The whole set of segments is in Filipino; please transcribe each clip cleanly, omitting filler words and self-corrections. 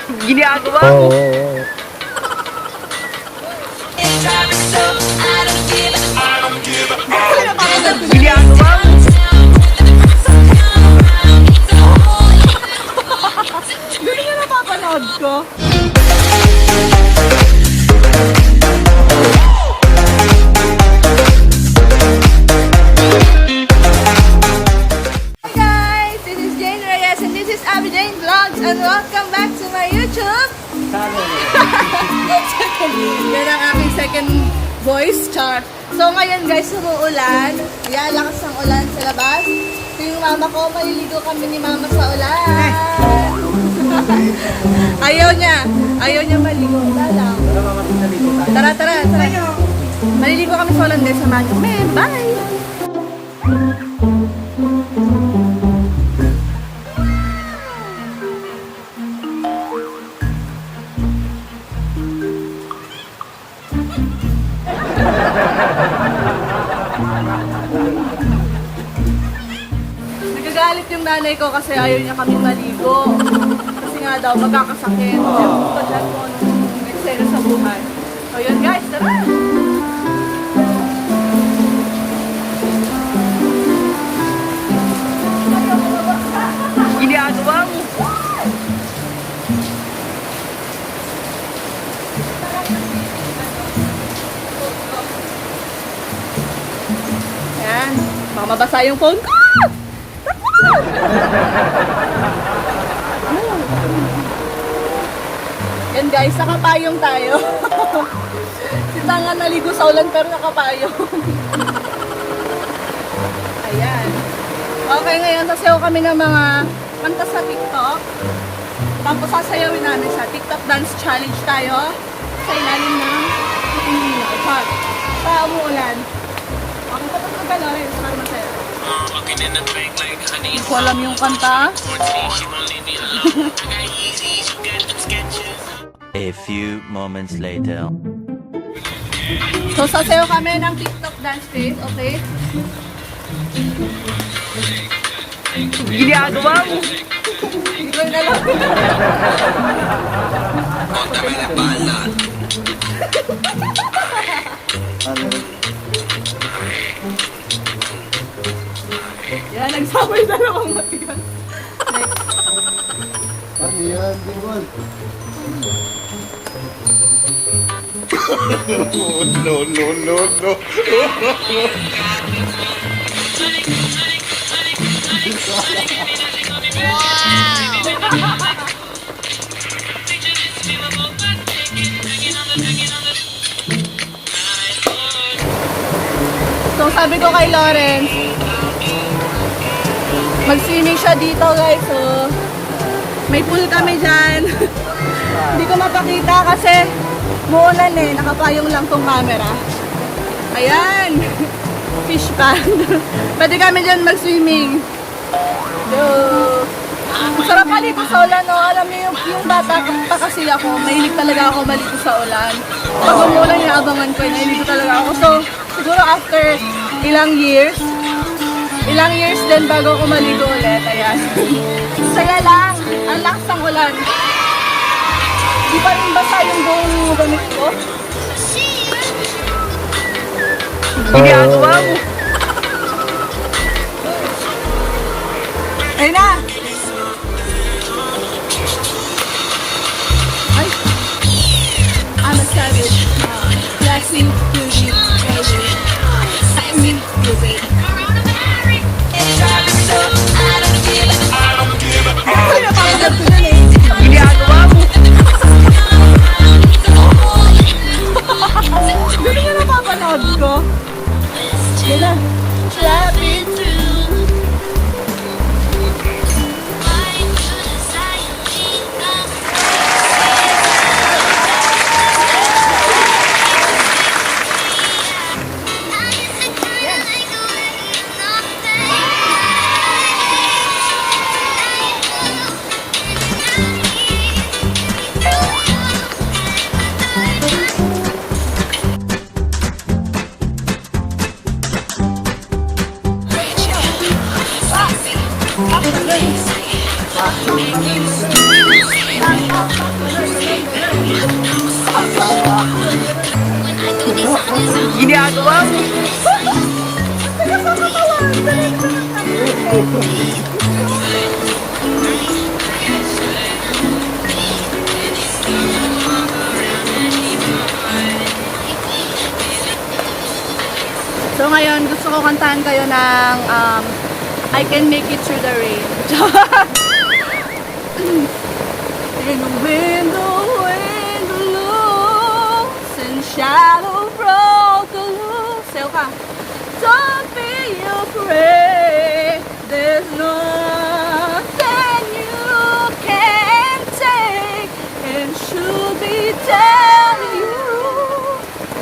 Ginagawa mo. Ginagawa mo. Hindi niya napapanood ko. Hi guys! This is Reyes and this is Vlogs and welcome back to my YouTube Yan ang aking second voice, char. So ngayon guys, umuulan. Ayan, lakas ng ulan sa labas. Ito yung mama ko, maliligo kami ni mama sa ulan. Ayaw niya maligo. Lalang. Tara. Maliligo kami sa ulan guys, samahan kami. Bye! Nagagalit yung nanay ko kasi ayaw niya kaming maligo. Kasi nga daw, magkakasakit. Ewan ko pa dyan kung anong eksena sa buhay. So yun guys, tara! Ginagawa mo. Ayan, baka mabasa yung phone ko! Yan guys, nakapayong tayo. Si Tanga naligo sa ulan pero nakapayong. Ayan. Okay, ngayon sasayaw kami ng mga kanta sa TikTok. Tapos sasayawin namin sa TikTok Dance Challenge tayo sa ilalim ng ilaw. Sa umuulan. Okay, tapos mag-gano'n. Para masaya. Hindi ko alam yung kanta. A few moments later. So, sasayaw kami ng TikTok dance face, okay? Ginagawa mo. Hindi na lang. Yan, nagsabay dalawang matigas. Next. Ano yan, Dimon? No. So, sabi ko kay Lawrence, mag-swimming siya dito guys, so may pool kami dyan. Hindi ko mapakita kasi muulan eh, nakapayong lang tong camera. Ayan, fish pond. Pwede kami dyan mag-swimming. So, masarap maligo sa ulan, no? Alam niyo yung bata pa kasi ako, mahilig talaga ako maligo sa ulan. Pag umulan, inaabangan ko, nahiligo talaga ako. So, siguro after ilang years din bago ako maligo ulit. Ayan. Saya lang. Ang lakas ng ulan. Di pa rin basa yung buong gamit ko. Ginagawa mo. Ayun na! Ay! I'm a savage. Classy, beauty, baby. I'm me, beauty. Ginagawa mo. Hindi niya napapanood ko. Yan na. Ginagawa mo. So ngayon, gusto ko kantahan kayo ng I Can Make It Through the Rain. In the wind looms and shadow broke the loose. Sayo ka. Don't be afraid. There's nothing you can take, and she'll be telling you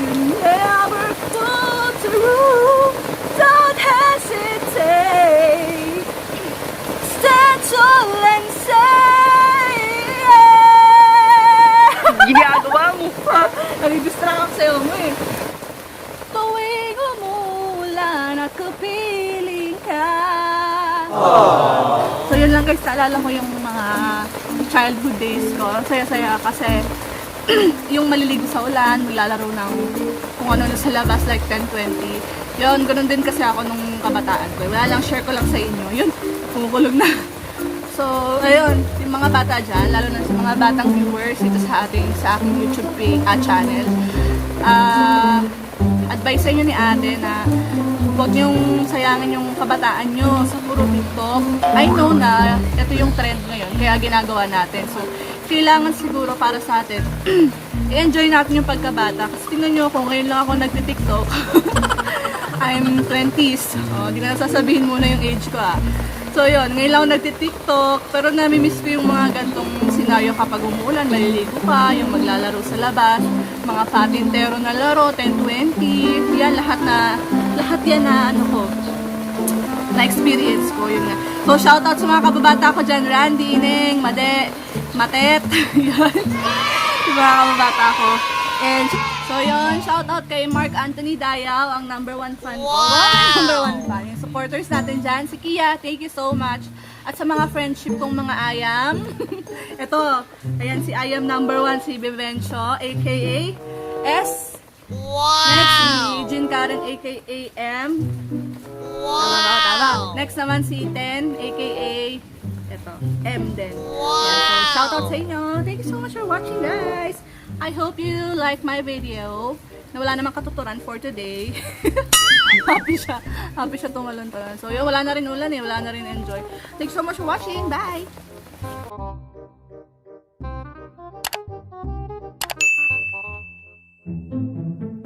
you never fall through. Don't hesitate. Stand tall and say Ginagawa mo. nag-distract ako sa'yo mo eh. Tuwing umuulan at kapiling ka. So yun lang guys, naalala ko yung mga childhood days ko. Ang saya-saya kasi yung maliligo sa ulan, maglalaro ng kung ano sa labas like 10-20. Yun, ganun din kasi ako nung kabataan ko. Wala lang, share ko lang sa inyo. Yun, kumukulog na. So, ayun, yung mga bata dyan, lalo na sa mga batang viewers dito sa aking YouTube channel, advice sa inyo ni ate na huwag niyong sayangin yung kabataan nyo sa puro TikTok. I know na ito yung trend ngayon, kaya ginagawa natin. So, kailangan siguro para sa atin, i-enjoy natin yung pagkabata. Kasi tingnan nyo ako, ngayon lang ako nagti-TikTok. I'm 20s. Di na sasabihin muna yung age ko ah. So yun, ngayon lang ako nagti-TikTok, pero nami-miss ko yung mga gantong senaryo kapag umuulan, maliligo ka, yung maglalaro sa labas, mga patintero na laro, 10-20, yan, lahat yan na, ano ko, na-experience ko, yun nga. So shoutout sa mga kababata ko dyan, Randy, Ineng, Made, Matet, yun, yung mga kababata ko. And so yun, shoutout kay Mark Anthony Dayaw, ang #1 fan ko. Wow! #1 fan. Yung supporters natin dyan. Si Kia, thank you so much. At sa mga friendship kong mga ayam. Ito, ayan si ayam #1, si Bevencio, aka S. Wow! Next, si Jean Karen, aka M. Wow! Tama. Next naman si Ten, aka ito, M din. Wow! Ayan, so shoutout sa inyo. Thank you so much for watching, guys. I hope you like my video na wala namang katuturan for today. Happy siya tumalon-talon. So yun, wala na rin ulan eh, wala na rin enjoy. Thanks so much for watching. Bye!